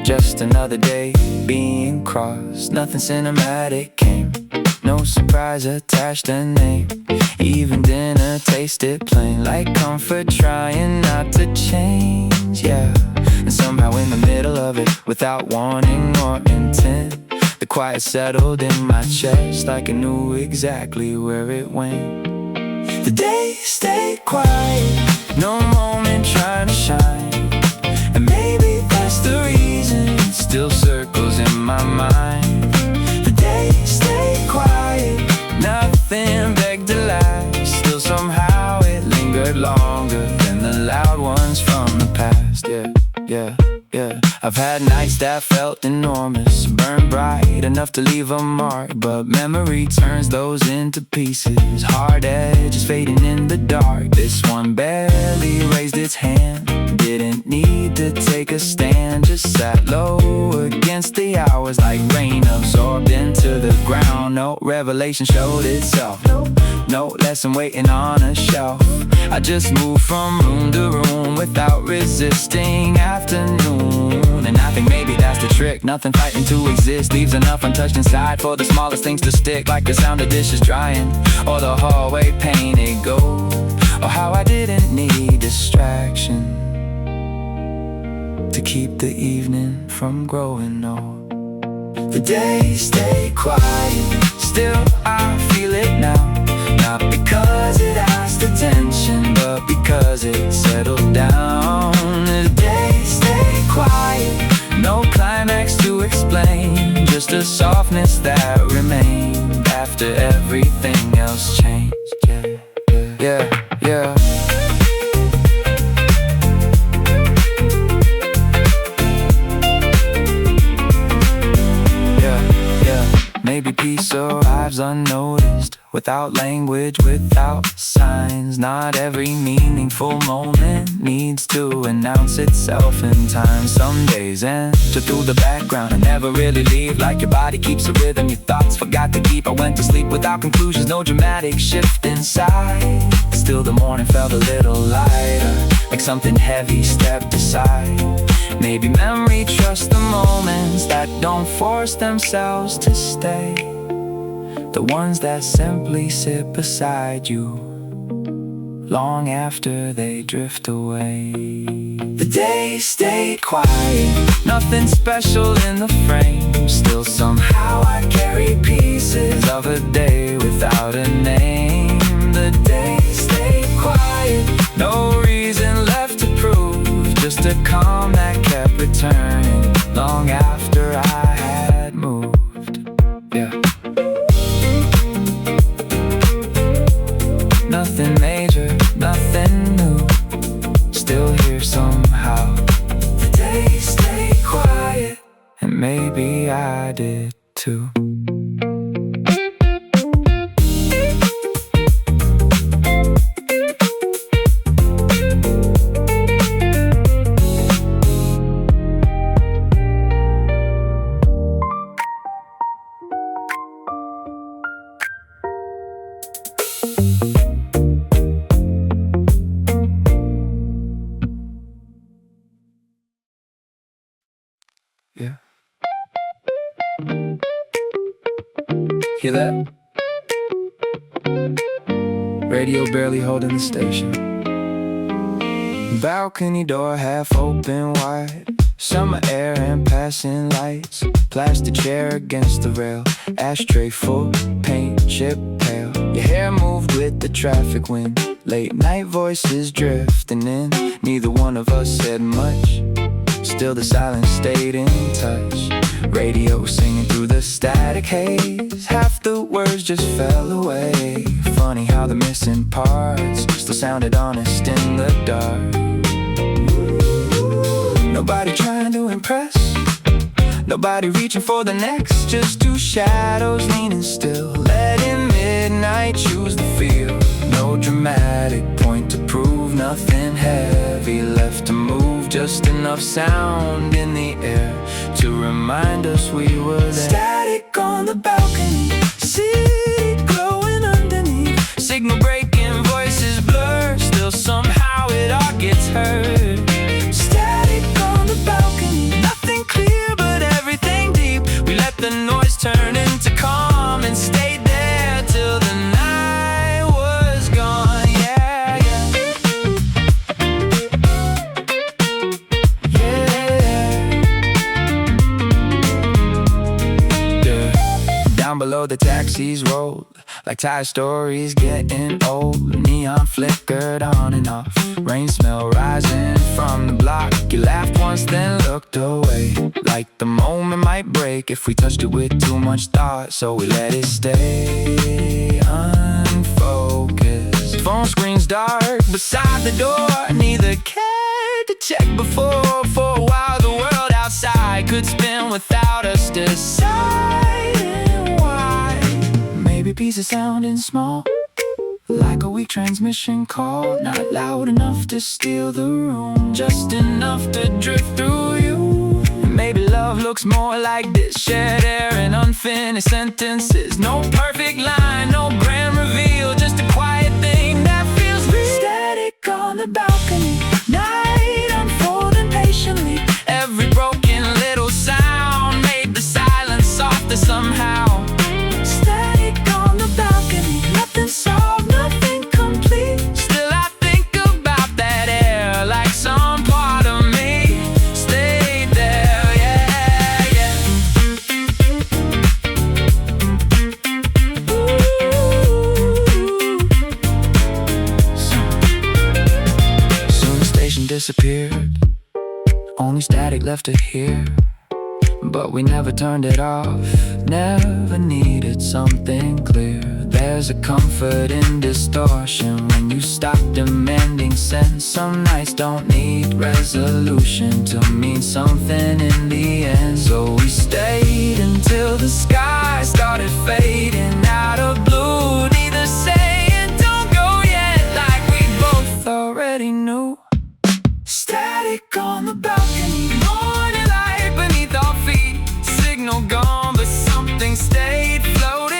Just another day being crossed. Nothing cinematic came. No surprise attached a name. Even dinner tasted plain, like comfort trying not to change, yeah. And somehow in the middle of it, without warning or intent, the quiet settled in my chest, like I knew exactly where it went. The day stayed quiet, no moment trying to shine. And maybe that's the reason it still circles in my mind. The day stayed quiet, nothing begged to last. Still somehow it lingered longer than the loud ones from the past. Yeah. I've had nights that felt enormous, burned bright enough to leave a mark, but memory turns those into pieces. Hard edges fading in the dark. This one barely raised its hand, didn't need to take a stand, just sat low against the hours, like rain absorbed into the ground. No revelation showed itself, no lesson waiting on a shelf. I just moved from room to room without resisting afternoon. And I think maybe that's the trick, nothing fighting to exist. Leaves enough untouched inside for the smallest things to stick, like the sound of dishes drying, or the hallway painted gold, or how I didn't need distraction to keep the evening from growing old. The days stay quiet, still I feel it now. Not because it asked attention, but because it settled down. The days stay quiet, no climax to explain, just a softness that remained after everything else changed. Yeah. Maybe peace arrives unnoticed, without language, without signs. Not every meaningful moment needs to announce itself in time. Some days enter through the background and never really leave, like your body keeps a rhythm your thoughts forgot to keep. I went to sleep without conclusions, no dramatic shift inside. Still the morning felt a little lighter, like something heavy stepped aside. Maybe memory trusts the moments that don't force themselves to stay, the ones that simply sit beside you long after they drift away. The day stayed quiet, nothing special in the frame. Still somehow I carry pieces of a day without a name. The day stayed quiet, no reason left to prove, just a calm that kept returning long after I had moved. Yeah. Nothing major, nothing new, still here somehow. The day stayed quiet, and maybe I did too. Yeah. Hear that? Radio barely holding the station. Balcony door half open wide. Summer air and passing lights. Plastic chair against the rail. Ashtray full, paint chip pale. Your hair moved with the traffic wind. Late night voices drifting in. Neither one of us said much. Still the silence stayed in touch. Radio singing through the static haze. Half the words just fell away. Funny how the missing parts still sounded honest in the dark. Nobody trying to impress, nobody reaching for the next. Just two shadows leaning still, letting midnight choose the field. No dramatic point to prove, nothing heavy left to move. Just enough sound in the air to remind us we were there. Static on the balcony, city glowing underneath. Signal breaking, voices blur, still somehow it all gets heard. Static on the balcony, nothing clear but everything deep. We let the noise turn into calm and stayed there till the night was gone. Yeah, yeah. Down below the taxis rolled like tire stories getting old. Neon flickered on and off, rain smell rising from the block. You laughed once then looked away, like the moment might break if we touched it with too much thought. So we let it stay unfocused. Phone screen's dark beside the door, neither cared to check before. For a while the world outside could spin without us deciding why. Maybe pieces sounding small, like a weak transmission call. Not loud enough to steal the room, just enough to drift through you. And maybe love looks more like this, shared air and unfinished sentences. No perfect line, no grand reveal, just a quiet thing that feels real. Static on the balcony, night unfolding patiently. Every broken little sound made the silence softer somehow. Nothing solved, nothing complete. Still I think about that air, like some part of me stayed there, yeah, yeah. Soon the station disappeared, only static left to hear. But we never turned it off, never needed something clear. There's a comfort in distortion when you stop demanding sense. Some nights don't need resolution to mean something in the end. So we stayed until the sky started fading out of blue. Neither saying don't go yet, like we both already knew. Static on the balcony, morning light beneath our feet. Signal gone, but something stayed floating.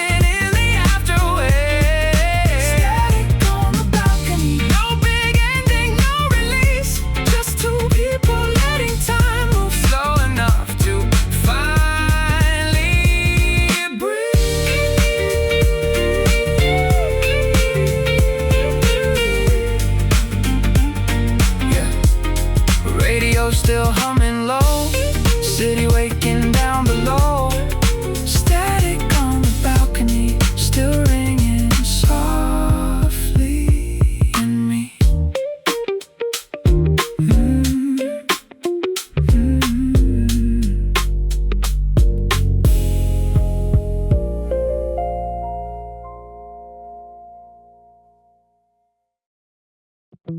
Yeah.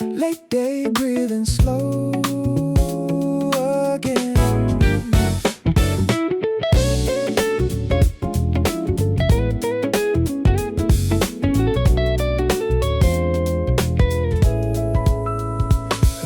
Late day breathing slow again.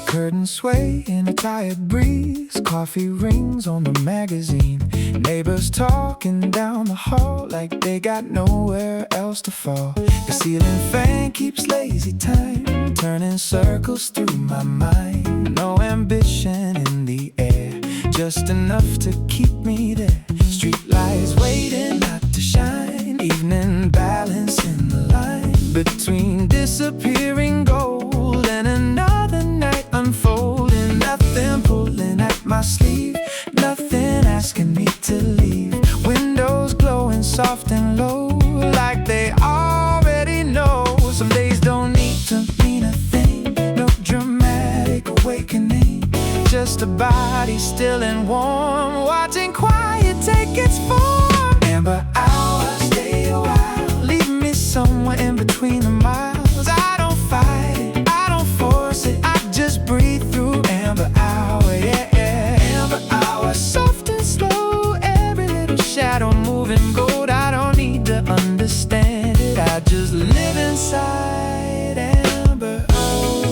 Curtains sway in a tired breeze. Coffee rings on the magazine. Neighbors talking down the hall like they got nowhere else to fall. The ceiling fan keeps lazy time turning circles through my mind. No ambition in the air, just enough to keep me there. Street lights waiting not to shine. Evening balance in the line between disappearing gold and another night unfolding. Nothing pulling at my sleeve, nothing asking me to leave. Windows glowing soft and low like they already know. Some days don't need to mean a thing, no dramatic awakening, just a body still and warm, watching quiet take its form. Amber hours stay a while, leave me somewhere in between the miles. I don't fight, I don't force it, I just breathe through amber hour, yeah, yeah. Amber hour, soft and slow, every little shadow moving gold. I don't need to understand it, I just live inside amber hour.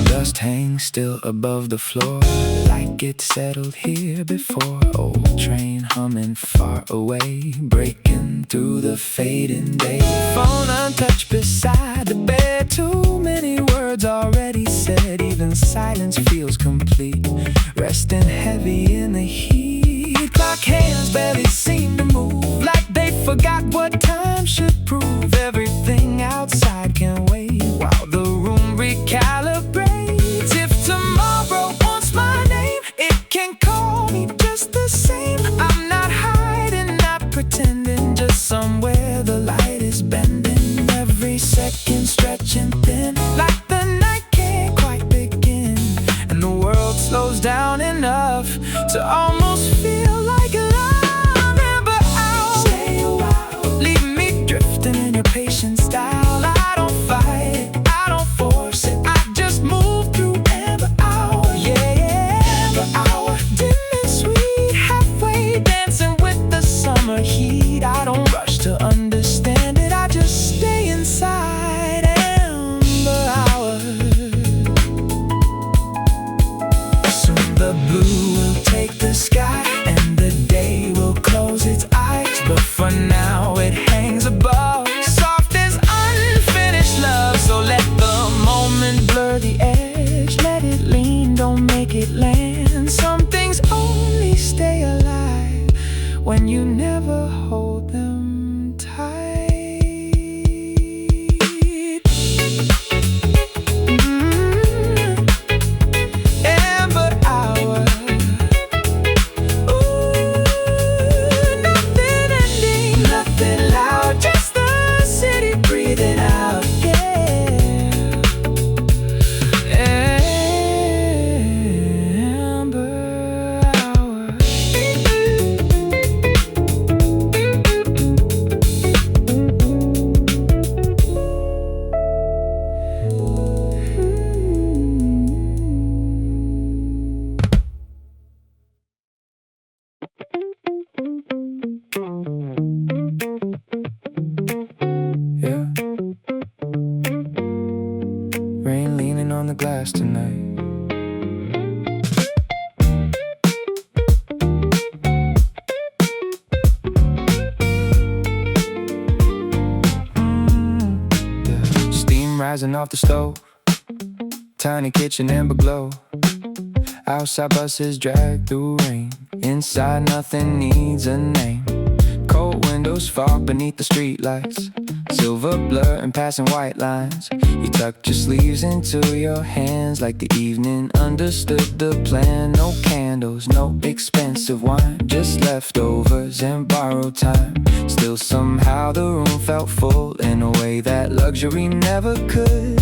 Dust hangs still above the floor, like it settled here before. Old train humming far away, breaking through the fading day. Phone untouched beside the bed, too many words already said. Even silence feels complete, resting heavy in the heat. Clock hands barely seem to move, like they forgot what time should prove. Everything outside can wait while the room recalibrates. If tomorrow wants my name, it can call me just the same. I'm not hiding, not pretending, just somewhere the light is bending. Every second stretching thin, like the night can't quite begin, and the world slows down enough to almost feel like love. Amber hour, stay a while, leave me drifting in your patient style. I don't fight, I don't force it, I just move through amber hour, yeah, yeah. Amber hour, dim and sweet, halfway dancing with the summer heat. I don't rush to understand it, I just stay inside amber hour. Soon the blue will take the sky and the day will close its eyes, but for now it hangs above, soft as unfinished love. So let the moment blur the edge, let it lean, don't make it land. Some things only stay alive when you never hold them tight. Amber hour, ooh, nothing ending, nothing loud, just the city breathing out, yeah. Amber hour. Yeah. Rain leaning on the glass tonight. Yeah. Steam rising off the stove, tiny kitchen amber glow. Outside buses drag through rain, inside nothing needs a name. cold windows fog beneath the streetlights, silver blur and passing white lines. You tucked your sleeves into your hands like the evening understood the plan. No candles, no expensive wine, just leftovers and borrowed time. Still somehow the room felt full in a way that luxury never could.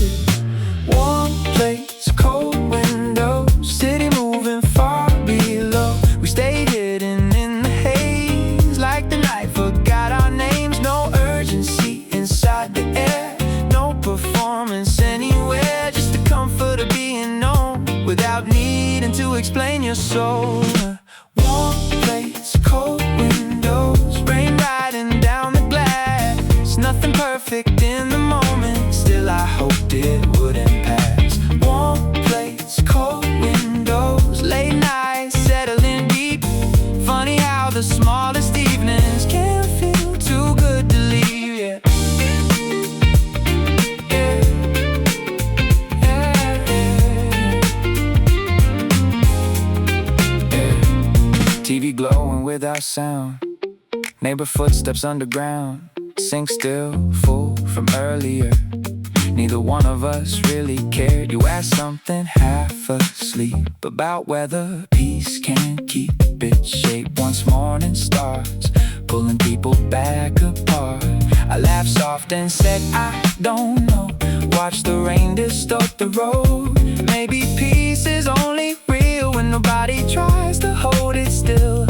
Warm plates, cold windows, city moving far below. We stayed hidden in the haze like the night forgot our names. No urgency inside the air, no performance anywhere, just the comfort of being known without needing to explain your soul. Warm plates, cold windows, rain riding down the glass. Nothing perfect in the moment, still I hoped it wouldn't pass. Warm plates, cold windows, late nights settling deep. Funny how the smallest evenings can feel too good to leave, yeah. TV glowing without sound, neighbor footsteps underground, sink still, full from earlier. Neither one of us really cared. You asked something half asleep about whether peace can keep its shape once morning starts, pulling people back apart. I laughed soft and said, I don't know. Watch the rain distort the road. Maybe peace is only real when nobody tries to hold it still.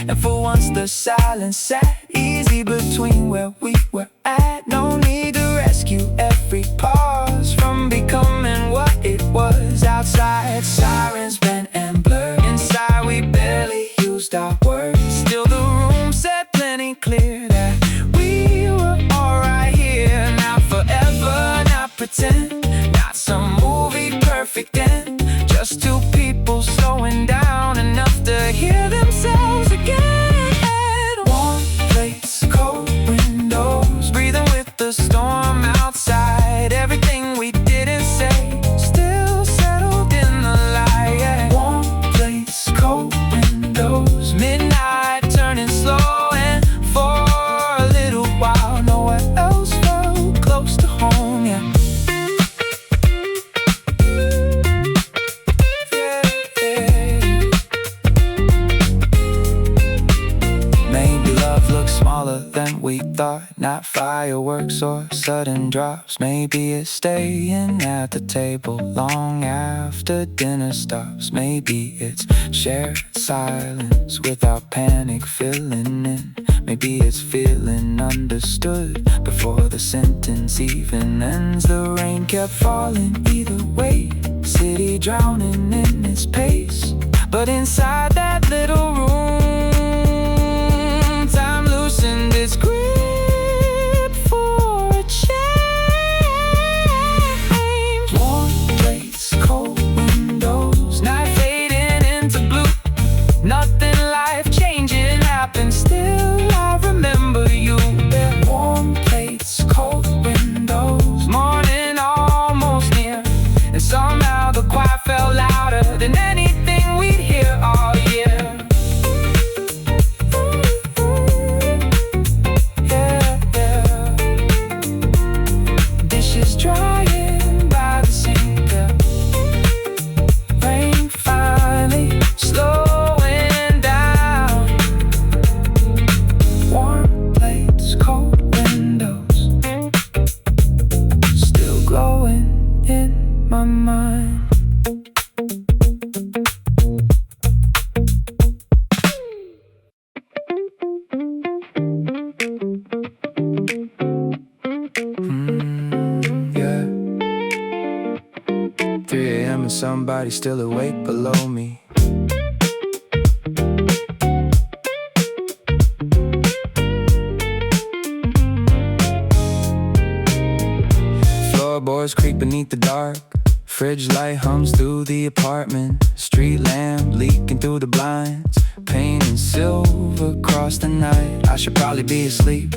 And for once the silence sat easy between where we were at. No need to rescue every pause from becoming what it was. Outside sirens bent and blurred, inside we barely used our words. Still the room said plenty clear that we were alright here. Not forever, not pretend, not some movie perfect end. Just two people slowing down enough to hear themselves again. Warm plates, cold windows, breathing with the storm outside. Everything we didn't say still settled in the light, yeah. Warm plates, cold windows, midnight turning slow, and for a little while nowhere else felt close to home, yeah. Smaller than we thought, not fireworks or sudden drops. Maybe it's staying at the table long after dinner stops. Maybe it's shared silence without panic filling in. Maybe it's feeling understood before the sentence even ends. The rain kept falling either way, city drowning in its pace. But inside that little room, time loosened its grip for a change. Warm plates, cold windows, night fading into blue. Nothing life-changing happened, still I remember you. Yeah. Warm plates, cold windows, morning almost near, and somehow the quiet felt louder than anything we'd hear all year. Drying by the sink, rain finally slowing down. Warm plates, cold windows, still glowing in my mind. And somebody still awake below me. Floorboards creak beneath the dark, fridge light hums through the apartment, street lamp leaking through the blinds, painting silver across the night. I should probably be asleep,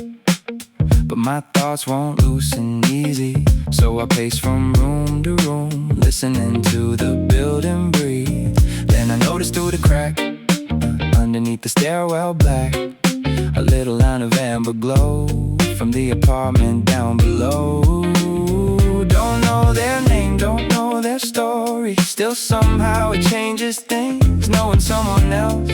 but my thoughts won't loosen easy. So I pace from room to room, listening to the building breathe. Then I notice through the crack, underneath the stairwell black, A little line of amber glow from the apartment down below. Don't know their name, don't know their story. Still somehow it changes things, knowing someone else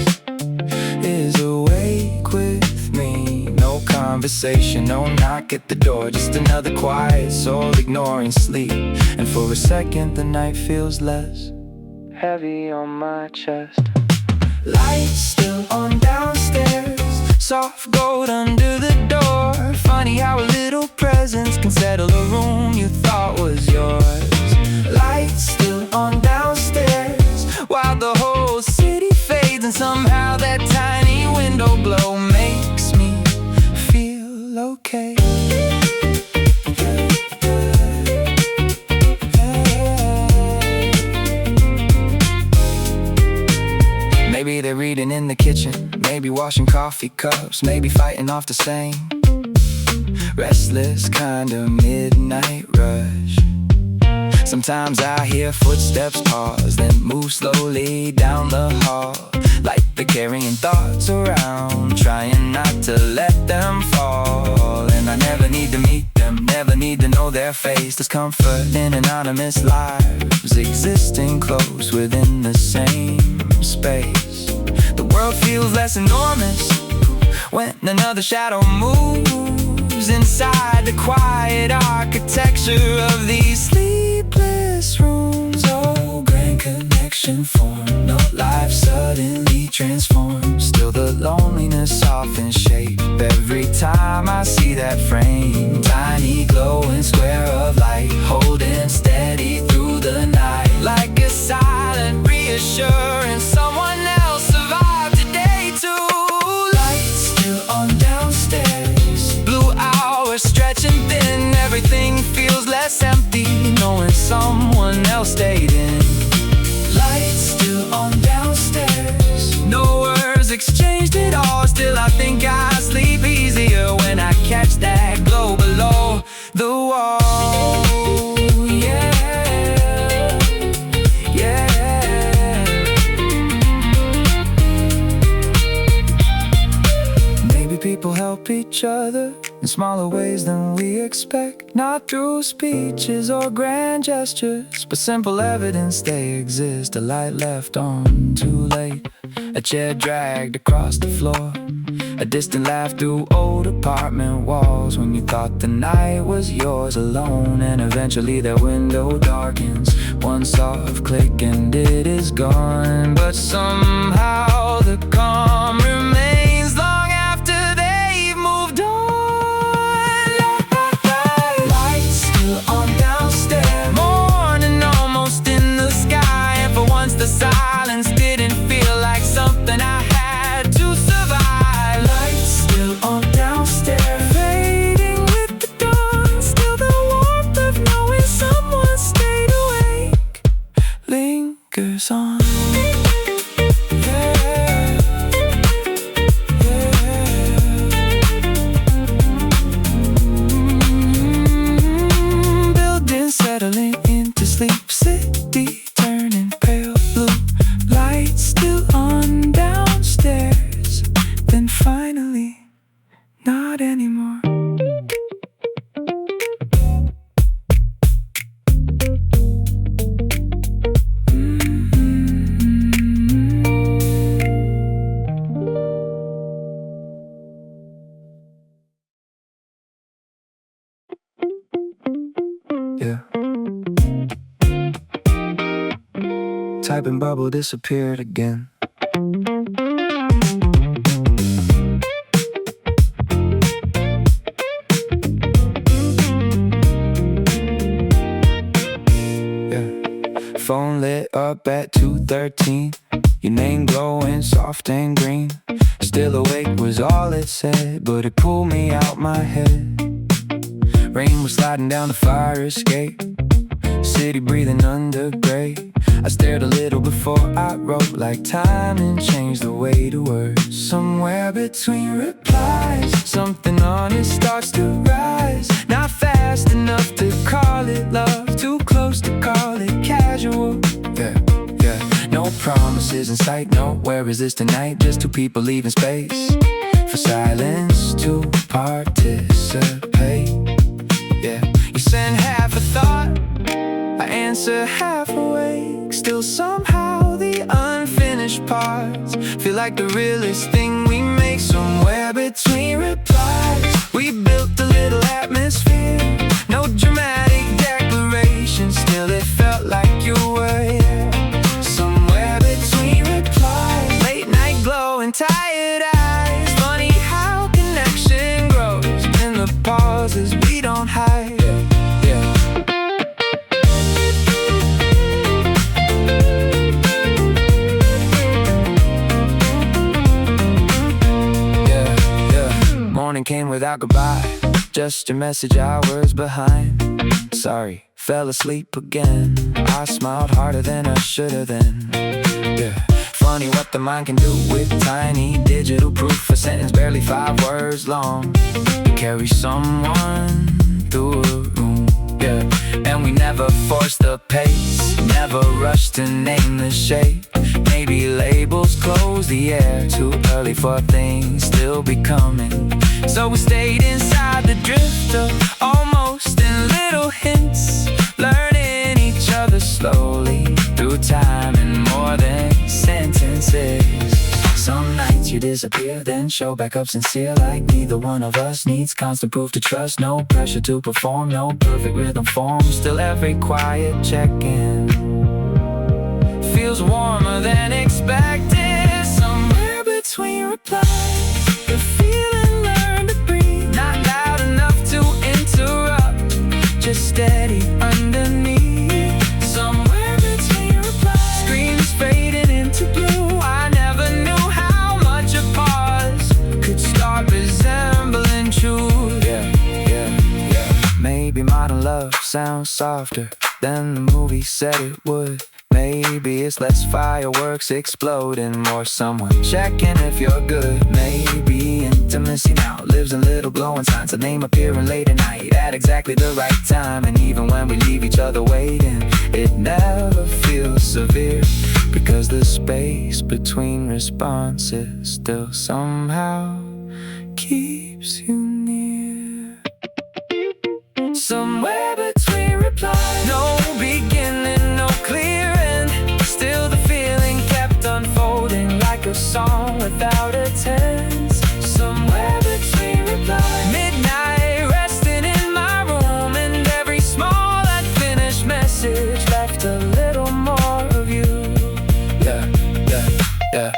is awake with me. No conversation, no knock at the door, just another quiet soul ignoring sleep. And for a second the night feels less heavy on my chest. Lights still on downstairs, soft gold under the door. Funny how a little presence can settle a room you thought was yours. Lights still on downstairs, while the whole city fades. And somehow that tiny window glow makes me feel okay. Maybe they're reading in the kitchen, maybe washing coffee cups, maybe fighting off the same restless kind of midnight rush. Sometimes I hear footsteps pause, then move slowly down the hall, like they're carrying thoughts around, trying not to let them fall. And I never need to meet them, never need to know their face. There's comfort in anonymous lives, existing close within the same space. The world feels less enormous when another shadow moves inside the quiet architecture of these sleepless rooms. Oh, grand connection formed, no life suddenly transformed. Still the loneliness softens shape every time I see that frame. Tiny glowing square of light, holding steady through the night, like a silent reassurance. Someone else survived today too. Lights still on downstairs, blue hours stretching thin. Everything feels less empty, knowing someone else stayed in. Lights still on downstairs, no words exchanged at all. Still I think I sleep easier when I catch that glow below the wall. People help each other in smaller ways than we expect. Not through speeches or grand gestures, but simple evidence they exist. A light left on too late, a chair dragged across the floor, a distant laugh through old apartment walls when you thought the night was yours alone. And eventually that window darkens, one soft click and it is gone. But somehow the calm remains long after they've moved on. Lights still on downstairs, morning almost in the sky. And for once the silence didn't feel like something I had to survive. Lights still on downstairs, fading with the dawn. Still the warmth of knowing someone stayed awake lingers on. Settling into sleep, city turning pale blue. Lights still on downstairs, then finally not anymore. Yeah. Typing bubble disappeared again. Yeah. Phone lit up at 2:13. Your name glowing soft and green. Still awake was all it said, but it pulled me out my head. Rain was sliding down the fire escape, city breathing under gray. I stared a little before I wrote, like time and changed the way to words. Somewhere between replies, something honest starts to rise. Not fast enough to call it love, too close to call it casual. Yeah, yeah. No promises in sight, no, where is this tonight? Just two people leaving space. for silence to participate. Yeah, you send half a thought, I answer half awake. Still somehow the unfinished parts feel like the realest thing we make. Somewhere between replies, we built a little atmosphere. No dramatic declarations, still it felt like you were here. Somewhere between replies, late night glow and tired eyes. Funny how connection grows in the pauses we don't hide. Morning came without goodbye, just your message hours behind. Sorry, fell asleep again. I smiled harder than I should've then. Yeah, funny what the mind can do with tiny digital proof. A sentence barely 5 words long to carry someone through a room. Yeah, and we never forced the pace, never rushed to name the shape. Maybe labels close the air too early for things still becoming. So we stayed inside the drift of almost in little hints, learning each other slowly through time and more than sentences. Some nights you disappear, then show back up sincere, like neither one of us needs constant proof to trust. No pressure to perform, no perfect rhythm form. Still every quiet check-in feels warmer than expected. Somewhere between replies, the feeling learned to breathe. Not loud enough to interrupt, just steady underneath. Somewhere between replies, screens fading into blue. I never knew how much a pause could start resembling truth. Yeah. Maybe modern love sounds softer than the movie said it would. Maybe it's less fireworks exploding, more someone checking if you're good. Maybe intimacy now lives in little glowing signs, a name appearing late at night at exactly the right time. And even when we leave each other waiting, it never feels severe, because the space between responses still somehow keeps you near. Somewhere between replies, no beginning, no clear end. Still the feeling kept unfolding like a song without a tense. Somewhere between replies, midnight resting in my room, and every small unfinished message left a little more of you. Yeah.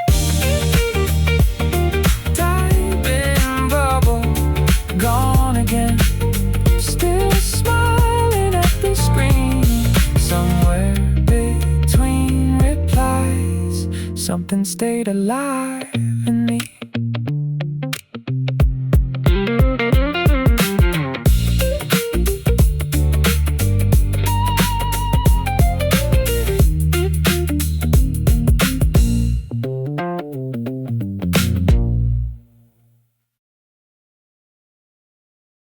Typing bubble, gone again. Still smiling at the screen. Somewhere between replies, something stayed alive.